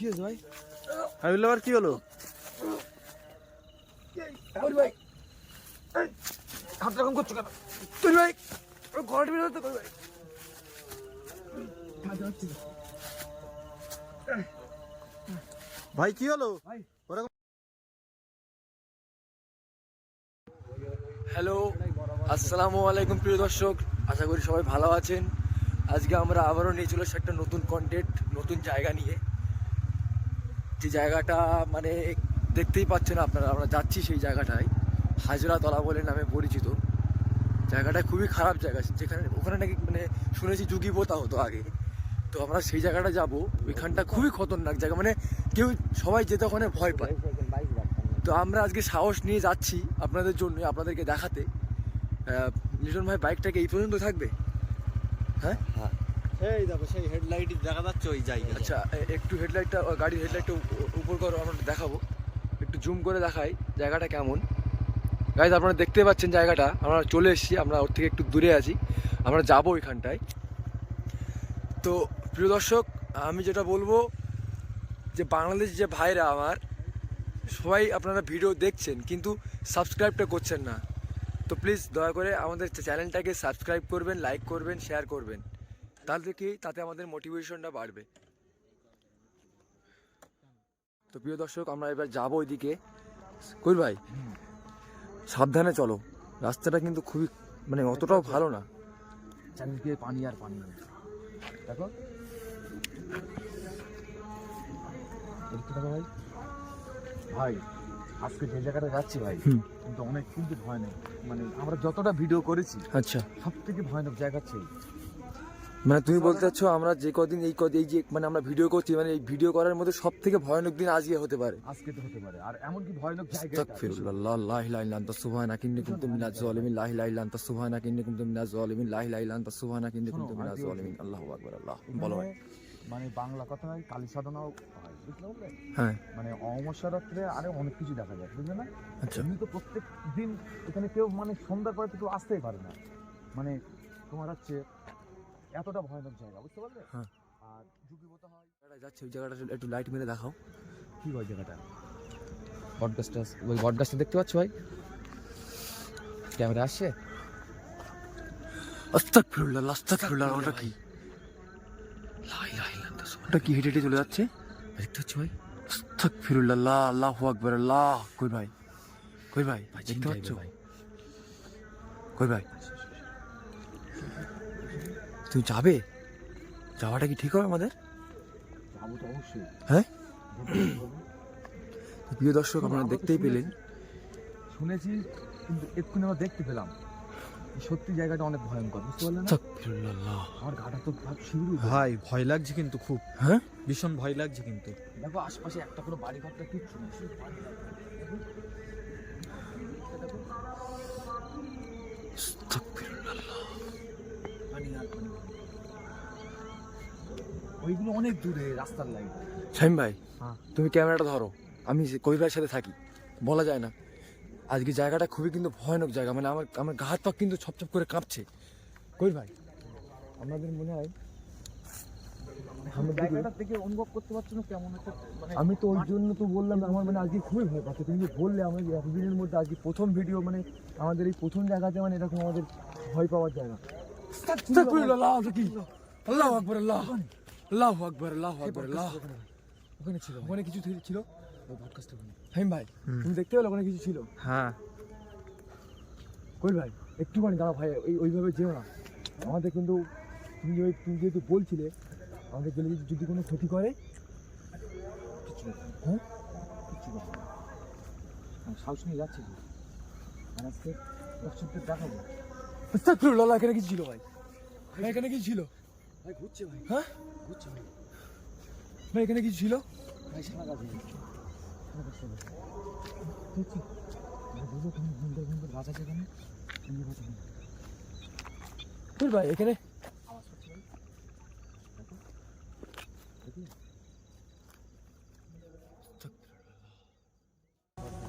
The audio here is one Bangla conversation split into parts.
কি হয়েছে ভাই? হাবিবুল্লাহ আবার কি হলো? ভাই হাত রকম করছো কেন তুই ভাই? ঘর বের হতে ভাই। ভাই কি হলো? হ্যালো, আসসালামু আলাইকুম প্রিয় দর্শক, আশা করি সবাই ভালো আছেন। আজকে আমরা আবারও নিয়ে চলে এসেছি একটা নতুন কন্টেন্ট, নতুন জায়গা নিয়ে। যে জায়গাটা মানে দেখতেই পাচ্ছেন আপনারা, আমরা যাচ্ছি সেই জায়গাটায়, হাজরাতলা বলে নামে পরিচিত। জায়গাটা খুবই খারাপ জায়গা, যেখানে ওখানে নাকি মানে শুনেছি যুগী পোতা হতো আগে। তো আমরা সেই জায়গাটা যাবো, ওইখানটা খুবই খতরনাক জায়গা, মানে কেউ সবাই যেতে ওখানে ভয় পায়। তো আমরা আজকে সাহস নিয়ে যাচ্ছি আপনাদের জন্য, আপনাদেরকে দেখাতে। লিটন ভাই বাইকটাকে এই পর্যন্ত থাকবে? হ্যাঁ, সেই দেখো, সেই হেডলাইট দেখা যাচ্ছে ওই জায়গা। আচ্ছা একটু হেডলাইটটা, গাড়ির হেডলাইটটা উপর করো, আমরা দেখাবো। একটু জুম করে দেখাই জায়গাটা কেমন। গাইজ আপনারা দেখতে পাচ্ছেন জায়গাটা, আমরা চলে এসেছি, আমরা ওর থেকে একটু দূরে আছি, আমরা যাবো ওইখানটায়। তো প্রিয় দর্শক, আমি যেটা বলবো যে বাংলাদেশ যে ভাইরা আমার, সবাই আপনারা ভিডিও দেখছেন কিন্তু সাবস্ক্রাইবটা করছেন না। তো প্লিজ দয়া করে আমাদের চ্যানেলটাকে সাবস্ক্রাইব করবেন, লাইক করবেন, শেয়ার করবেন, তাতে আমাদের মোটিভেশনটা বাড়বে। তো প্রিয় দর্শক, আমরা এবার যাবো ওইদিকে। কই ভাই, সাবধানে চলো, রাস্তাটা কিন্তু খুবই মানে অতটাও ভালো না, চারিদিকে পানি আর পানি। দেখো ভাই, ভাই আজকে যে জায়গাটা যাচ্ছি ভাই, কিন্তু অনেক কিন্তু ভয়ানক। মানে আমরা যতটা ভিডিও করেছি, আচ্ছা সব থেকে ভয়ানক জায়গা ছিল। মানে তুমি বলতে চাচ্ছো আমরা যে কদিন এই যে মানে আমরা ভিডিও করছি, মানে এই ভিডিও করার মধ্যে সব থেকে ভয়ানক দিন আজকে হতে পারে। আজকে তো হতে পারে, আর এমন কি ভয়ানক জায়গা। আস্তাগফিরুল্লাহ, লা ইলাহা ইল্লা আনতা সুবহানাকা ইন্নী কুনতু মিনাজ জালিমিন, লা ইলাহা ইল্লা আনতা সুবহানাকা ইন্নী কুনতু মিনাজ জালিমিন, লা ইলাহা ইল্লা আনতা সুবহানাকা ইন্নী কুনতু মিনাজ জালিমিন। আল্লাহু আকবার। আল্লাহ বলো ভাই। মানে বাংলা কথায় কালী সাধনাও হয়, বুঝতে পারলে? হ্যাঁ, মানে অমাবস্যা রাত্রে আরে অনেক কিছু দেখা যায়, বুঝলে না? আচ্ছা এমনি তো প্রত্যেক দিন এখানে কেউ মানে সন্ধ্যার পরে তো কেউ আসতেই পারে না। মানে তোমার হচ্ছে এতটা ভয়ানক জায়গা, বুঝতে পারলে? হ্যাঁ। আর যুগীবতা হয় যাচ্ছে ওই জায়গাটা, একটু লাইট মেরে দেখাও। কি হয় জায়গাটা? বটগাছটা, ওই বটগাছটা দেখতে পাচ্ছ ভাই? ক্যামেরা আসছে? আস্তাগফিরুল্লাহ, আস্তাগফিরুল্লাহ। ওটা কি? লা ইলাহা ইল্লা আনতা সুবহানাকা। ওটা কি হেঁটে হেঁটে চলে যাচ্ছে? দেখতে পাচ্ছ ভাই? আস্তাগফিরুল্লাহ, আল্লাহু আকবার। আল্লাহ। কই ভাই, কই ভাই, দেখতে পাচ্ছ? কই ভাই, তুমি যাবে? যাওয়াটা কি ঠিক হবে আমাদের? যাবো তো অবশ্যই। হ্যাঁ, প্রিয় দর্শক, আপনারা দেখতেই পেলেন। শুনেছি কিন্তু এক্ষুনি আমরা দেখতে পেলাম সত্যি জায়গাটা অনেক ভয়ঙ্কর, বুঝতে পারলে না? আস্তাগফিরুল্লাহ। আমার গাটা তো শিউরে উঠে। ভাই ভয় লাগছে কিন্তু খুব, হ্যাঁ, ভীষণ ভয় লাগছে কিন্তু। দেখো আশপাশে একটা কোনো বাড়ি ঘরটা কিচ্ছু নেই, শুধু পানি। আস্তাগফিরুল্লাহ। পানি আর পানি। ওইগুলো অনেক দূরে, রাস্তার লাইন। শামিম ভাই, হ্যাঁ। তুমি ক্যামেরাটা ধরো, আমি কই ভাইয়ের সাথে থাকি, বলা যায় না। আজকে জায়গাটা খুবই কিন্তু ভয়ানক জায়গা, মানে আমার গা হাত পা কিন্তু ছপছপ করে কাঁপছে। কই ভাই, আপনাদের মনে হয় জায়গাটা থেকে অনুভব করতে পারছো না কেমন একটা মানে? আমি তো ওই জন্য তো বললাম, আমার মানে আজকে খুবই ভয় পাচ্ছে। তুমি যে বললে আমার এতদিনের মধ্যে আজকে প্রথম ভিডিও, মানে আমাদের এই প্রথম জায়গাতে মানে এরকম আমাদের ভয় পাওয়ার জায়গা। আল্লাহু আকবার, আল্লাহ, আল্লাহু আকবার, আল্লাহু আকবার। আল্লাহ, ওখানে ছিল, ওখানে কিছু ছিল। হাইম ভাই, তুমি দেখতে পেলে ওখানে কিছু ছিল? হ্যাঁ, কই ভাই, একটুখানি দাঁড়া ভাই, ওইভাবে যেও না। আমাদের কিন্তু তুমি যেহেতু বলছিলে, আমাদের গেলে যদি কোনো ক্ষতি করে কিছু না, হ্যাঁ, কিছু না। আমি সাহস নিয়ে যাচ্ছি তো। আর আজকে দর্শকদের দেখাবো। আস্তাগফিরুল্লাহ, এখানে কিছু ছিল ভাই, ভাই এখানে কিছু ছিল। ভাই ঘুরছে ভাই, হ্যাঁ ঘুরছে ভাই। ভাই, এখানে কিছু ছিল। ভাই সারা গাছ ভাই, সারা গাছ সারা গাছ। দেখছি ভাই, বুঝো তুমি সুন্দর সুন্দর গাছ আছে এখানে, সুন্দর গাছ আছে। কই ভাই, এখানে আওয়াজ করছে ভাই, দেখো দেখি।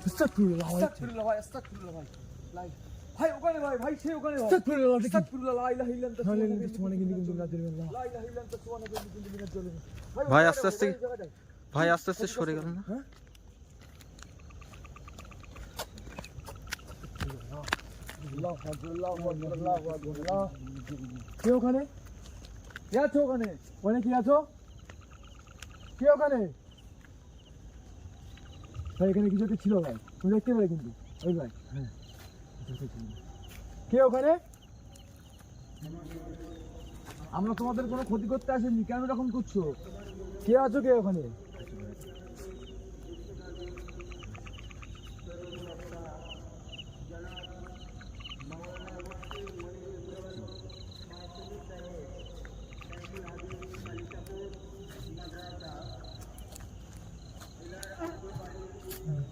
আস্তাগফিরুল্লাহ, আস্তাগফিরুল্লাহ ভাই, আস্তাগফিরুল্লাহ ভাই। ভাই ওখানে ভাই, ভাই সেই ওখানে ভাই। আস্তাগফিরুল্লাহ, আস্তাগফিরুল্লাহ, লা ইলাহা ইল্লা আনতা নাহলে সুবহানাকা কিছু মানে কিন্তু কিন্তু না দিবেন না। লা ইলাহা ইল্লা আনতা সুবহানাকা ইন্নী কুনতু মিনাজ জালিমিন। ভাই আস্তে আস্তে। ভাই আস্তে আস্তে সরে গেল না? হ্যাঁ কে ওখানে? কে আছো ওখানে? ওখানে কি আছো? কে ওখানে? ভাই এখানে কিছু একটা ছিল ভাই, তুমি দেখতে পারে কিন্তু ওই ভাই। হ্যাঁ কে ওখানে? আমরা তোমাদের কোনো ক্ষতি করতে আসেনি, কেন এরকম করছো? কে আছো কে ওখানে?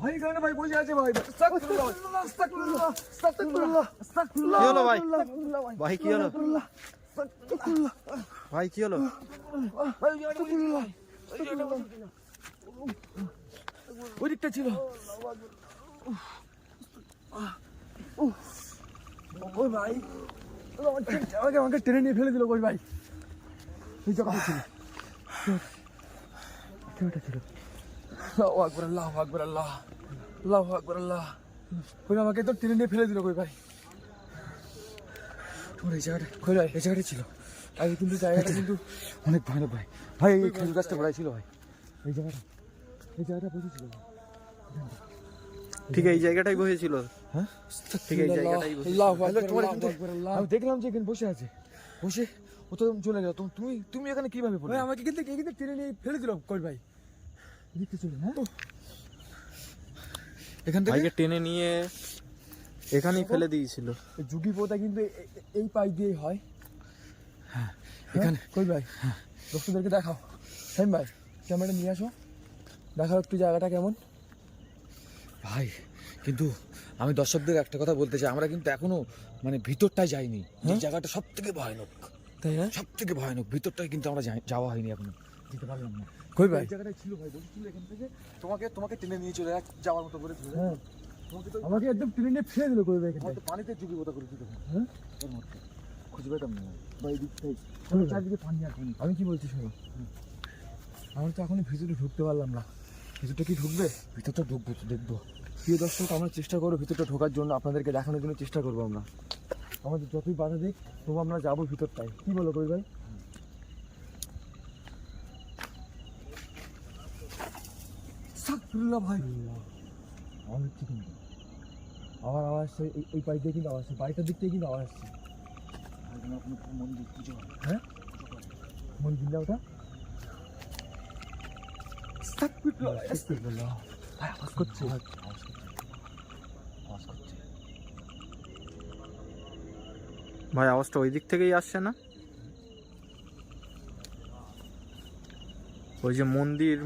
ভাই এখানে ভাই বসে আছে ভাই। আস্তাগফিরুল্লাহ, আস্তাগফিরুল্লাহ, আস্তাগফিরুল্লাহ, আস্তাগফিরুল্লাহ। কি হলো ভাই? আস্তাগফিরুল্লাহ ভাই কি হলো? আস্তাগফিরুল্লাহ। ভাই কি হলো? আস্তাগফিরুল্লাহ। ওই দিকটা ছিল। ওই ভাই আমাকে টেনে নিয়ে ফেলে দিল। ওই ভাই ওই জায়গাটা ছিল, কেউটা ছিল। আল্লাহু আকবার, আল্লাহু আকবার, আল্লাহ, আল্লাহু আকবার, আল্লাহ। ওই আমাকে তো টেনে নিয়ে ফেলে দিল। কই ভাই ওর এই জায়গাটা, কই ভাই এই জায়গাটা ছিল আগে, কিন্তু জায়গাটা কিন্তু অনেক ভয়ানক ভাই। ভাই এই খেজুর গাছটা পড়াই ছিল ভাই, এই জায়গাটা বসেছিল। ঠিক এই জায়গাটাই বসেছিল। হ্যাঁ ঠিক এই জায়গাটাই বসেছিল। আল্লাহু আকবার, আমি দেখলাম যে এখানে বসে আছে, বসে ও তো চলে গেল। তুমি এখানে কিভাবে পড়লে? ভাই আমাকে কিন্তু টেনে নিয়ে ফেলে দিল। কই ভাই দেখতে চলে। হ্যাঁ এখান থেকে ভাইকে টেনে নিয়ে এখানেই ফেলে দিয়েছিল। ঝুঁকি পোতা কিন্তু এই পাই দিয়েই হয়। হ্যাঁ এখানে কই ভাই দর্শকদেরকে দেখাও। হ্যাঁ ভাই ক্যামেরা নিয়ে আসো, দেখাও একটু জায়গাটা কেমন। ভাই কিন্তু আমি দর্শকদের একটা কথা বলতে চাই, আমরা কিন্তু এখনো মানে ভিতরটায় যাইনি। এই জায়গাটা সব থেকে ভয়ানক, তাই না? সব থেকে ভয়ানক ভিতরটায় কিন্তু আমরা যাওয়া হয়নি এখনো, যেতে পারলাম না। কই ভাই জায়গাটায় ছিল ভাই, বলছিল এখান থেকে তোমাকে টেনে নিয়ে চলে যাওয়ার মতো করে। হ্যাঁ আমাকে একদম টেনে নিয়ে ফেলে দিল। কই ভাই পানিতে ঝুঁকি বোতা করে দিত। হ্যাঁ ওর মধ্যে খুঁজে পেতাম না ভাই, দিকটাই চারদিকে পানি আর পানি। আমি কি বলছি শোনো, আমরা তো এখনই ভিতরে ঢুকতে পারলাম না। ভিতরটা কি ঢুকবে? ভিতরটা ঢুকবো তো, দেখবো। প্রিয় দর্শক আমরা চেষ্টা করবো ভিতরটা ঢোকার জন্য, আপনাদেরকে দেখানোর জন্য চেষ্টা করবো আমরা। আমাদের যতই বাধা দিক তবু আমরা যাবো ভিতরটায়। কি বলো কই ভাই? ভাই আওয়াজ হচ্ছে কিন্তু, আবার আওয়াজ আসছে এই পাশ দিয়ে, কিন্তু আওয়াজ আসছে বাড়িটার দিক থেকে, কিন্তু আওয়াজ আসছে। মন্দির পুজো, হ্যাঁ মন্দির না ওটা? আওয়াজ করছে। ভাই আওয়াজটা ওই দিক থেকেই আসছে না? ওই যে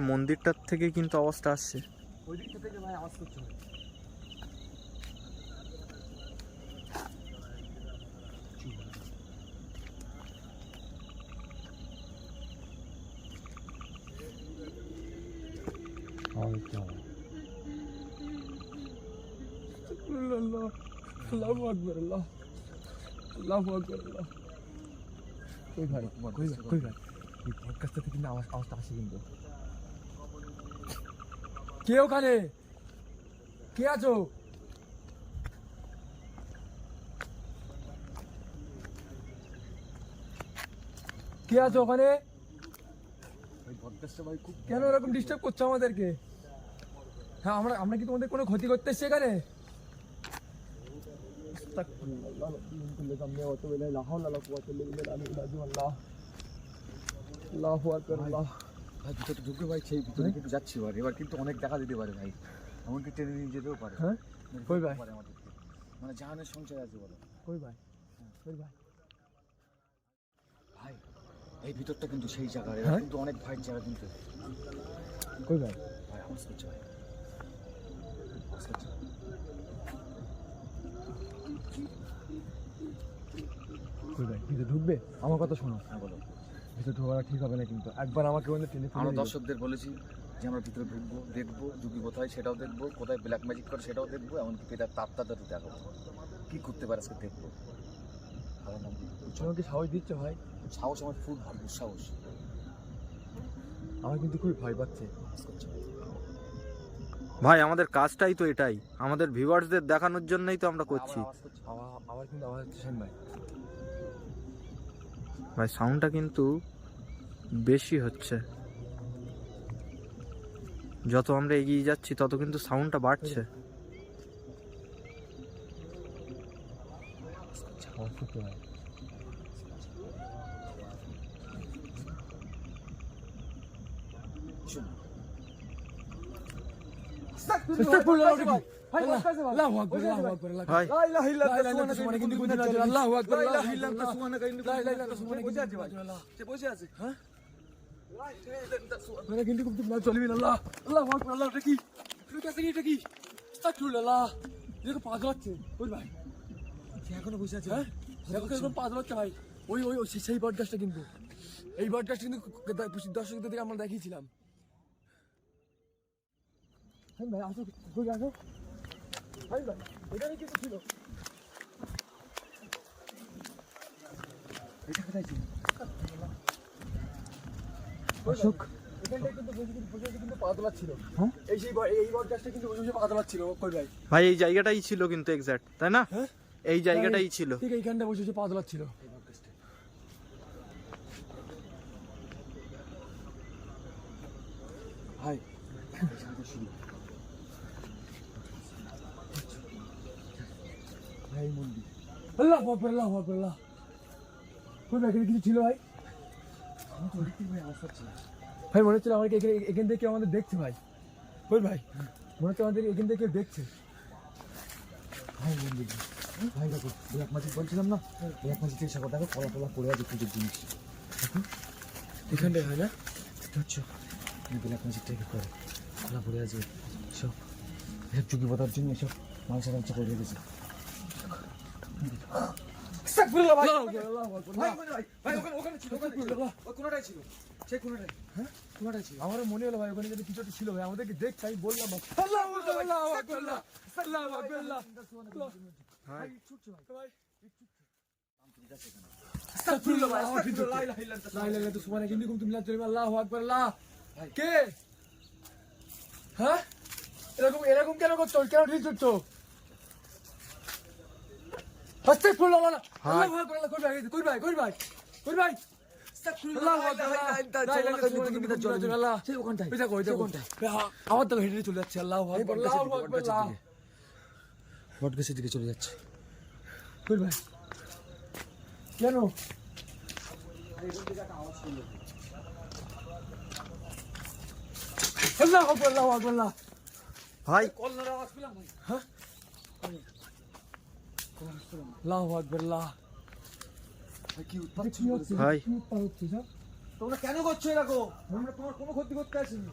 মন্দিরটার থেকে কিন্তু আওয়াজটা আসছে। ওই দিকটা থেকে ভাই আওয়াজ করছে। আল্লাহু আকবার, আল্লাহ, আল্লাহু আকবার, আল্লাহ। কই ভাই কই ভাই এই পডকাস্টটা থেকে কিন্তু আওয়াজটা আসে কিন্তু। কে ওখানে? কে আছো? কে আছো ওখানে? কেন এরকম ডিস্টার্ব করছো আমাদেরকে? হ্যাঁ আমরা কি তোমাদের কোনো ক্ষতি করতে এসছি এখানে? ঢুকে ভাই সেই ভিতরে কিন্তু যাচ্ছি এবার কিন্তু অনেক দেখা দিতে পারে ভাই, এমনকি টেনে নিয়ে যেতেও পারে। হ্যাঁ কই ভাই? আমাদেরকে মানে জাহানের সংশয় আছে বলো। কই ভাই? কই ভাই? ভাই এই ভিতরটা কিন্তু সেই জায়গা, হ্যাঁ? কিন্তু অনেক ভয়ের জায়গা কিন্তু। কই ভাই? ভাই আওয়াজ করছে ভাই, আওয়াজ করছে। কই ভাই ভিতরে ঢুকবে? আমার কথা শোনো। হ্যাঁ বলো। ভিতরে ঢোকাটা ঠিক হবে না কিন্তু, একবার আমাকে ওখানে টেনে আমরা ফেলে দর্শকদের বলেছি যে আমরা ভিতরে ঢুকবো, দেখবো ঝুঁকি কোথায় সেটাও দেখবো, কোথায় ব্ল্যাক ম্যাজিক করে সেটাও দেখবো, এমনকি পেটার তার দেখাবো, কি করতে পারে আজকে দেখবো। আমাকে সাহস দিচ্ছ ভাই? সাহস আমার ফুল ভরপুর সাহস। আমার কিন্তু খুবই ভয় পাচ্ছে। ভাই আমাদের কাজটাই তো এটাই, আমাদের ভিউয়ার্সদের দেখানোর জন্যই তো আমরা করছি। আবার কিন্তু আওয়াজ হচ্ছে শাহিন ভাই। ভাই সাউন্ডটা কিন্তু বেশি হচ্ছে, যত আমরা এগিয়ে যাচ্ছি তত কিন্তু সাউন্ডটা বাড়ছে। আওয়াজ করতে হয়। ভাই এখনো বসে আছে পাঁচ বাচ্চা ভাই। ওই ওই ওই সেই বটগাছটা কিন্তু, এই বটগাছটা কিন্তু দর্শকদের থেকে আমরা দেখিয়েছিলাম। হ্যাঁ ভাই আসো, কই আসো ভাই। ভাই এখানে কিছু ছিল, এটা কোথায় ছিল? অশোক এখানটায় কিন্তু বসে কিন্তু পাতলা ছিল। হ্যাঁ এই সেই এই বটগাছটা কিন্তু বসে পাতলা ছিল। কই ভাই ভাই এই জায়গাটাই ছিল কিন্তু এক্স্যাক্ট, তাই না? হ্যাঁ এই জায়গাটাই ছিল। ঠিক এইখানটা বসে পাতলা ছিল। ভাই ভাই মন্দির, আল্লাহ আকবার আল্লাহ আকবার আল্লাহ। কই ভাই এখানে কিছু ছিল ভাই? ভাই মনে হচ্ছিল আমাকে এখান থেকে কেউ আমাদের দেখছে ভাই। কই ভাই মনে হচ্ছে আমাদের এখান থেকে কেউ দেখছে ভাই। মন্দির ভাই দেখো ব্ল্যাক ম্যাজিক বলছিলাম না, ব্ল্যাক ম্যাজিক থেকে সাগর দেখো কলা কলা পড়ে আছে পুজোর জিনিস। দেখো এখানটায় হয় না, এটা হচ্ছে ব্ল্যাক ম্যাজিক থেকে করে কলা পড়ে আছে সব, এসব চুকি পাতার জন্য এসব মানুষের কাছে করে রেখেছে। আমারও মনে হলো ভাই ওখানে যদি কিছু একটা ছিল ভাই, আমাদেরকে দেখছে। আমি বললাম কে হ্যাঁ এরকম এরকম কেন করছো, কেন ঠিক করছো? আমার তো হেঁটে চলে যাচ্ছে। আল্লাহ বটগাছের দিকে চলে যাচ্ছে। কই ভাই কেন? আল্লাহ আল্লাহ আল্লাহ ভাই হ্যাঁ আল্লাহু আকবার আল্লাহ। কি উৎপাত ভাই তোমরা কেন করছো এরকম? আমরা তোমার কোনো ক্ষতি করতে আসিনি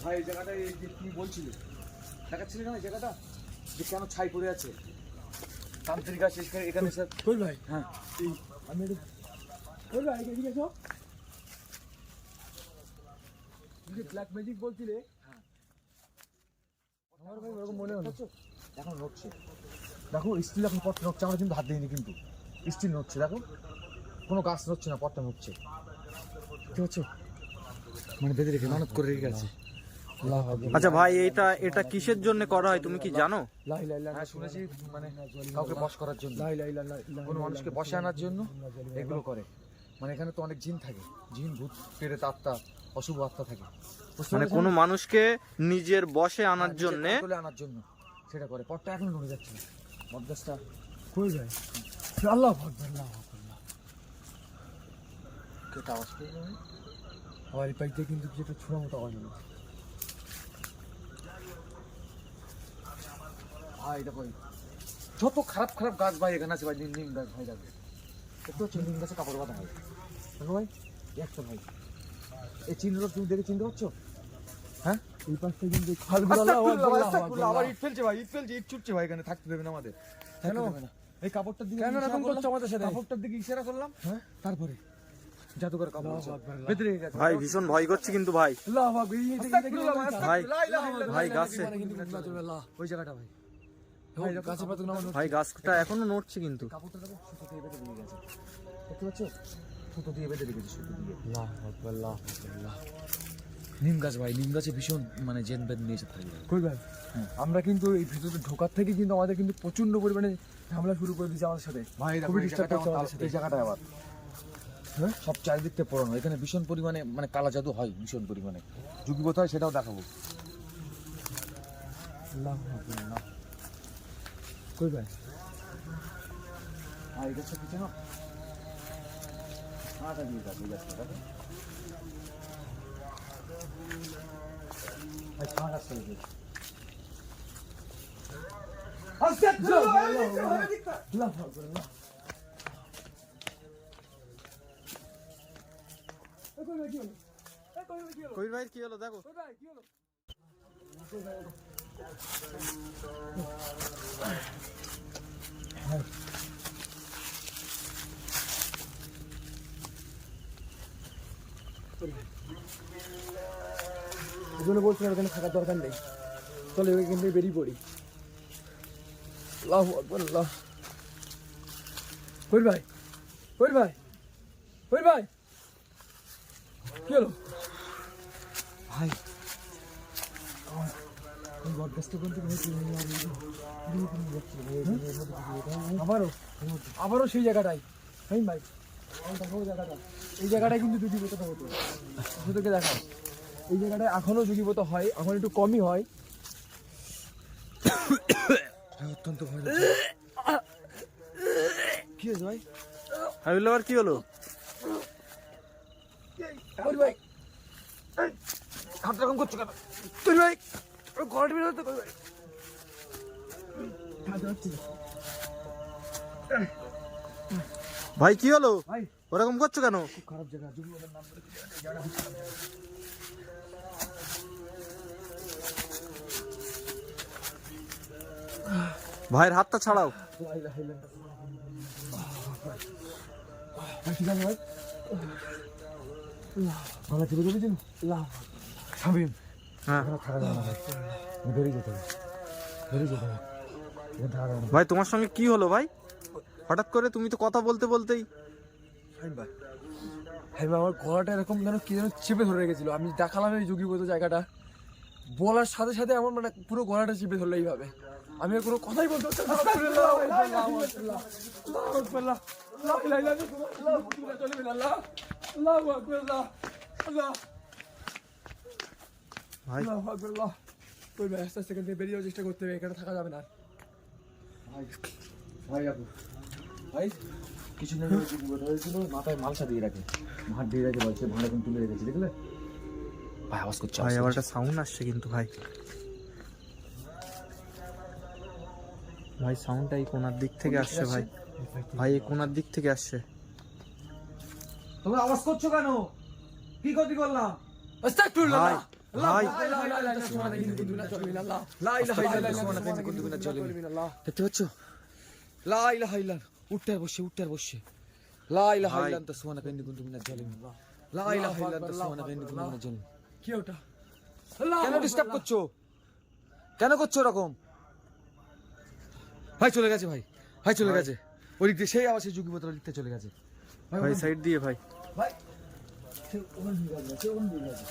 ভাই। এই জায়গাটা এই যে তুমি বলছিলে দেখাচ্ছিলে না, এই জায়গাটা যে কেন ছাই পড়ে আছে তান্ত্রিক আছে এখানে স্যার। কই ভাই হ্যাঁ এই আমি কই ভাই এদিকে এসো। ব্ল্যাক ম্যাজিক বলছিলে? হ্যাঁ আমার ভাই ওরকম মনে হলো। এখন নড়ছে দেখো, স্টিল এখন পটটা নড়ছে। আমরা কিন্তু হাত দিইনি, কিন্তু স্টিল নড়ছে। দেখো কোনো গাছ নড়ছে না, পটটা নড়ছে। ঠিক আছে মানে বেঁধে রেখে মানত করে রেখে আছে। আচ্ছা ভাই এটা কিসের জন্য করা হয় তুমি কি জানো? হ্যাঁ শুনেছি, মানে কাউকে বশ করার জন্য, কোনো মানুষকে বসে আনার জন্য এগুলো করে। মানে এখানে তো অনেক জিন থাকে, জিন ভূত প্রেত আত্মা অশুভ আত্মা থাকে। মানে কোনো মানুষকে নিজের বশে আনার জন্য আনার জন্য সেটা করে। পটটা এখন নড়ে যাচ্ছে না, বটগাছটা কই যায়। আল্লাহ আকবার আল্লাহ আকবার। কেটে আওয়াজ পেয়ে আমার এই পাইপ দিয়ে কিন্তু যেটা ছোড়া মতো আওয়াজ হলো ভাই। দেখো যত খারাপ খারাপ গাছ ভাই এখানে আছে ভাই, নিম গাছ ভাই। দেখবে একটু হচ্ছে নিম গাছে কাপড় বাঁধা হয়। দেখো ভাই একটা ভাই এই চিহ্নটা তুমি দেখে চিনতে পারছো? হ্যাঁ এই পাশটা কিন্তু আবার ইট ফেলছে ভাই, ইট ফেলছে, ইট ছুটছে ভাই। এখানে থাকতে দেবে না আমাদের, কেন? এই কাপড়টার দিকে কেন এরকম করছো আমাদের সাথে? কাপড়টার দিকে ইশারা করলাম, হ্যাঁ তারপরে জাদুকর কাপড় আল্লাহু আকবার। ভেতরে গেছে ভাই ভীষণ ভয় করছে কিন্তু ভাই। আল্লাহ আকবার। ভাই ভাই গাছে ওই জায়গাটা ভাই, গাছের পাতা ভাই গাছটা এখনো নড়ছে কিন্তু। কাপড়টা দেখো সুতো দিয়ে বেঁধে দিয়ে গেছে। দেখতে পাচ্ছ? সুতো দিয়ে বেঁধে রেখেছে, সুতো দিয়ে। নিম গাছ ভাই, নিম গাছে ভীষণ মানে জেন বেদ নিয়ে যেতে হবে। কই ভাই আমরা কিন্তু এই ভিতরে ঢোকার থেকে কিন্তু আমাদের কিন্তু প্রচন্ড পরিমাণে ঝামেলা শুরু করে দিয়েছে আমাদের সাথে। ভাই খুবই ডিস্টার্ব করছে আমাদের এই সাথে। জায়গাটা আবার হ্যাঁ সব চারিদিক থেকে পড়ানো, এখানে ভীষণ পরিমাণে মানে কালা জাদু হয়, ভীষণ পরিমাণে যুগিবত হয়, সেটাও দেখাবো। কই ভাই আর এই গাছটা কি জানো, ছাঁটা দিয়ে গাছ, এই গাছটা দেখো ভাই, ছাঁ গাছটা দেখো। কবির ভাই কি হলো দেখো। এই জন্য বলছিলাম এখানে থাকার দরকার নেই, চলো এখান থেকে বেরিয়ে পড়ি। আল্লাহু আকবার, আল্লাহ। কই ভাই, কই ভাই, কই ভাই, কি হলো ভাই কোন বটগাছটা কোন থেকে হয়েছিল আবারও সেই জায়গাটাই। হ্যাঁ ভাই, আমি দেখাবো জায়গাটা, এই জায়গাটায় কিন্তু যুগিপথটা হতো, তোকে দেখাও। এই জায়গাটায় এখনো যুগিপথ হয়, এখন একটু কমই হয়। অত্যন্ত ভয় কি হয়েছে ভাই? হাবিবুল আবার কি হলো? কই ভাই, হাত রকম করছো কেন? কই ভাই, ঘরটা বেরো তো, কই ভাই। ভাই কি হলো? ভাই ওরকম করছো কেন? খুব খারাপ জায়গা, যুগিপথের নাম করে ভাইয়ের হাতটা ছাড়াও। ঠিক আছে ভাই, ভালো চেপে চলেছেন। শামিম, হ্যাঁ এখানে থাকা যাবে না ভাই, বেরিয়ে যেতে হবে, বেরিয়ে যেতে হবে, এখানে থাকা যাবে না। ভাই তোমার সঙ্গে কি হলো ভাই? হঠাৎ করে তুমি তো কথা বলতে বলতেই। হ্যাঁ ভাই, আমার গলাটা এরকম যেন কি যেন চেপে ধরে রেখেছিল। আমি দেখালাম এই যুগিপথ জায়গাটা, বলার সাথে সাথে আমার মানে পুরো গলাটা চেপে ধরলো এইভাবে, আমি আর কোনো কথাই বলতে পারছি না। ভাই আস্তে আস্তে এখান থেকে বেরিয়ে যাওয়ার চেষ্টা করতে হবে, এখানে থাকা যাবে না। ভাই আপু, ভাই কিছু নেই, যুগিবত হয়েছিল, মাথায় মালসা দিয়ে রাখে, ভাঁড় দিয়ে রাখে, বলছে ভাঁড় এখন তুলে রেখেছে, দেখলে ভাই আওয়াজ করছে, ভাই আবার একটা সাউন্ড আসছে কিন্তু ভাই। ভাই সাউন্ডটা এই কোনার দিক থেকে আসছে ভাই। ভাই এই কোনার দিক থেকে আসছে। তোমরা আওয়াজ করছো কেন? কি ক্ষতি করলাম? আস্তাগফিরুল্লাহ। ভাই দেখতে পাচ্ছ? লা ইলাহা ইল্লাল্লাহ, উঠতে আর বসে, উঠতে আর বসে। লা ইলাহা ভাই। ইল্লাল্লাহ সুবহানাকা ইন্নী কুনতু মিনাজ জালিমিন। লা ইলাহা ইল্লাল্লাহ সুবহানাকা ইন্নী কুনতু মিনাজ জালিমিন। কি ওটা? কেন ডিস্টার্ব করছো? কেন করছো এরকম? ভাই চলে গেছে, ভাই ভাই চলে গেছে, ওই দিক দিয়ে সেই আবার সেই যুগিপথের দিক থেকে চলে গেছে। ভাই সাইড দিয়ে ভাই। ভাই সে ওখান দিয়ে গেছে, সে ওখান দিয়ে গেছে।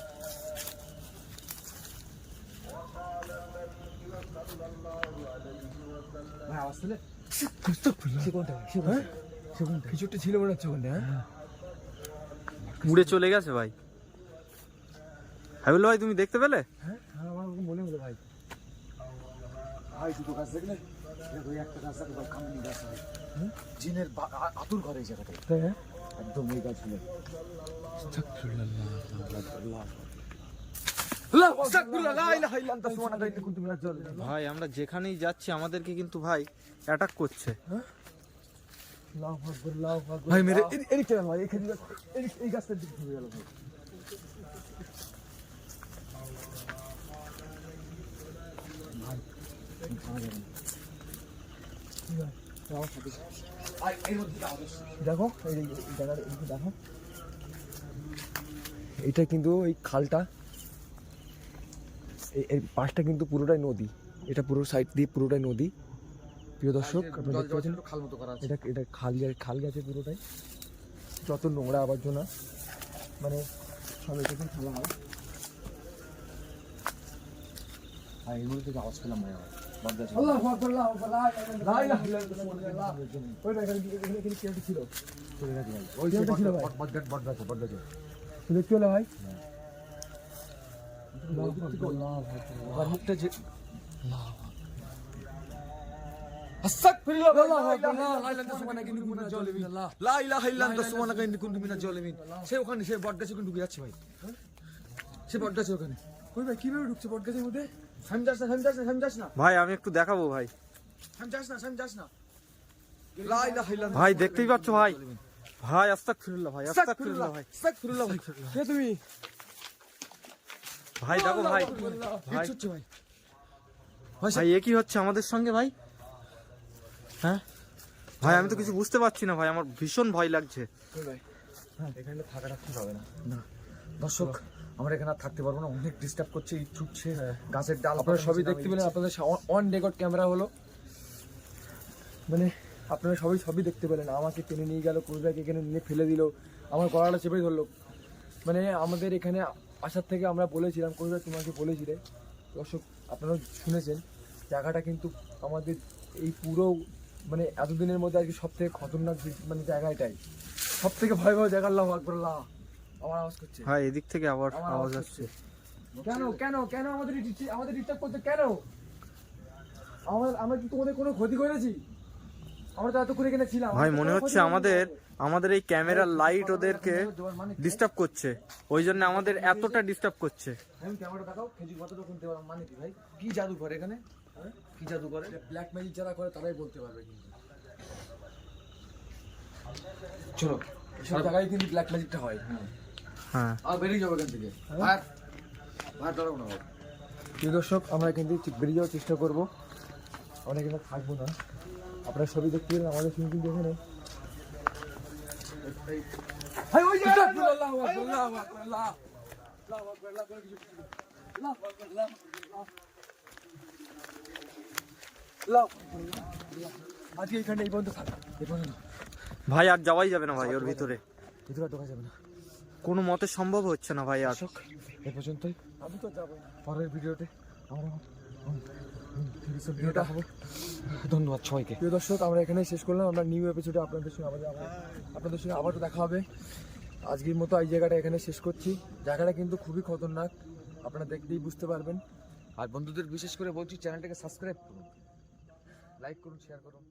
ভাই আওয়াজ পেলে? সে কোনটা? সে কোনটা? সে কোনটা? কিছু একটা ছিল মনে হচ্ছে ওখানে। হ্যাঁ উড়ে চলে গেছে ভাই। হাবিবুল ভাই তুমি দেখতে পেলে? হ্যাঁ আমার মনে হলো ভাই। ভাই দুটো গাছ দেখলে? দেখো এই একটা গাছ দেখো, কামিনী গাছ হয়, জিনের আতুর ঘর এই জায়গাটায়, হ্যাঁ একদম এই গাছগুলো। ভাই আমরা যেখানেই যাচ্ছি আমাদেরকে কিন্তু ভাই অ্যাটাক করছে। ভাই মেরে এদিক থেকে ভাই, এই গাছটার দিক ঘুরে গেল ভাই। দেখো এই জায়গাটা এদিকে দেখো, এটা কিন্তু এই খালটা, এই পাশটা কিন্তু পুরোটাই নদী, এটা পুরো সাইড দিয়ে পুরোটাই নদী। প্রিয় দর্শক আপনারা দেখতে পাচ্ছেন খাল মতো করা আছে। এটা এটা খাল গেছে পুরোটাই। যত নোংরা আবর্জনা মানে সব এখানে ফেলা হয়। আর এগুলো থেকে আওয়াজ পেলাম ভাই আমার বদলা ছিল। আল্লাহু আকবার, আল্লাহু আকবার, লা ইলাহা ইল্লাল্লাহ। ওই ভাই এখানে কি ছিল? চলে গেছে ভাই। ওই কেউ যে ছিল ভাই? বদলা ছিল। দেখতে হলো ভাই আর মুখটা যে সে ওখানে সে বটগাছে ওখানে ঢুকে যাচ্ছে ভাই, সে বটগাছে ওখানে। ওই ভাই কিভাবে ঢুকছে বটগাছের মধ্যে? আমি যাস না ভাই আমি একটু দেখাবো ভাই। আমি যাস না লা ইলাহা ইল্লাল্লাহ। ভাই দেখতেই পাচ্ছ ভাই, ভাই আস্তাগফিরুল্লাহ ভাই, আস্তাগফিরুল্লাহ ভাই, আস্তাগফিরুল্লাহ ভাই। কে তুমি? ভাই দেখো ভাই, ভাই হচ্ছে ভাই, ভাই এ কি হচ্ছে আমাদের সঙ্গে ভাই? হ্যাঁ ভাই আমি তো কিছু বুঝতে পারছি না ভাই, আমার ভীষণ ভয় লাগছে। ওই ভাই এখানে থাকাটা ঠিক হবে না। না দর্শক, আমরা এখানে আর থাকতে পারবো না, অনেক ডিস্টার্ব করছে, ইট ছুটছে, গাছের ডাল। আপনারা সবই দেখতে পেলেন, আপনাদের অন রেকর্ড ক্যামেরা হলো, মানে আপনারা সবই দেখতে পেলেন। আমাকে টেনে নিয়ে গেল, কুরবাকে এখানে নিয়ে ফেলে দিল, আমার গলাটা চেপে ধরলো। মানে আমাদের এখানে আসার থেকে আমরা বলেছিলাম, কুরবা তোমাকে বলেছিলে, দর্শক আপনারা শুনেছেন, জায়গাটা কিন্তু আমাদের এই পুরো মানে এতদিনের মধ্যে আর কি সব থেকে খতরনাক মানে জায়গাটাই, সব থেকে ভয়াবহ জায়গা। আল্লাহু আকবার, আল্লাহ আমার আওয়াজ করছে। ভাই এদিক থেকে আবার আমার আওয়াজ আসছে। কেন কেন কেন আমাদের ডিস্টার্ব করতে কেন? আমরা কি তোমাদের কোনো ক্ষতি করেছি? আমরা তো এতক্ষণ এখানে ছিলাম। ভাই মনে হচ্ছে আমাদের এই ক্যামেরার লাইট ওদেরকে ডিস্টার্ব করছে, ওই জন্য আমাদের এতটা ডিস্টার্ব করছে। আমি ক্যামেরা দেখাও, খেজুর পাতাটা কিনতে পারলাম মানে কি ভাই? কি জাদু করে এখানে, কি জাদু করে? ব্ল্যাক ম্যাজিক যারা করে তারাই বলতে পারবে কিন্তু। চলো সব জায়গায় কিন্তু ব্ল্যাক ম্যাজিকটা হয়। হ্যাঁ আর বেরিয়ে যাবো এখান থেকে। আর দাঁড়াবো না। প্রিয় দর্শক, আমরা এখান থেকে ঠিক বেরিয়ে যাওয়ার চেষ্টা করবো, আমরা এখানে থাকবো না। আপনারা সবই দেখতে পেলেন, আমাদের সঙ্গে কিন্তু এখানে আজকে এখানে এই পর্যন্ত থাকা, এই পর্যন্ত ভাই আর যাওয়াই যাবে না ভাই, ওর ভিতরে ভিতরে ঢোকা যাবে না। কোনো মতে সম্ভব হচ্ছে না ভাই আর। এ পর্যন্তই, আমি তো যাবো পরের ভিডিওতে আমরা ভিডিওটা হবে। ধন্যবাদ সবাইকে। প্রিয় দর্শক, আমরা এখানে শেষ করলাম। আমরা নিউ এপিসোডে আপনাদের সঙ্গে আবারও দেখা হবে। আজকের মতো এই জায়গাটা এখানে শেষ করছি। জায়গাটা কিন্তু খুবই খতরনাক, আপনারা দেখলেই বুঝতে পারবেন। আর বন্ধুদের বিশেষ করে বলছি, চ্যানেলটাকে সাবস্ক্রাইব করুন, লাইক করুন, শেয়ার করুন।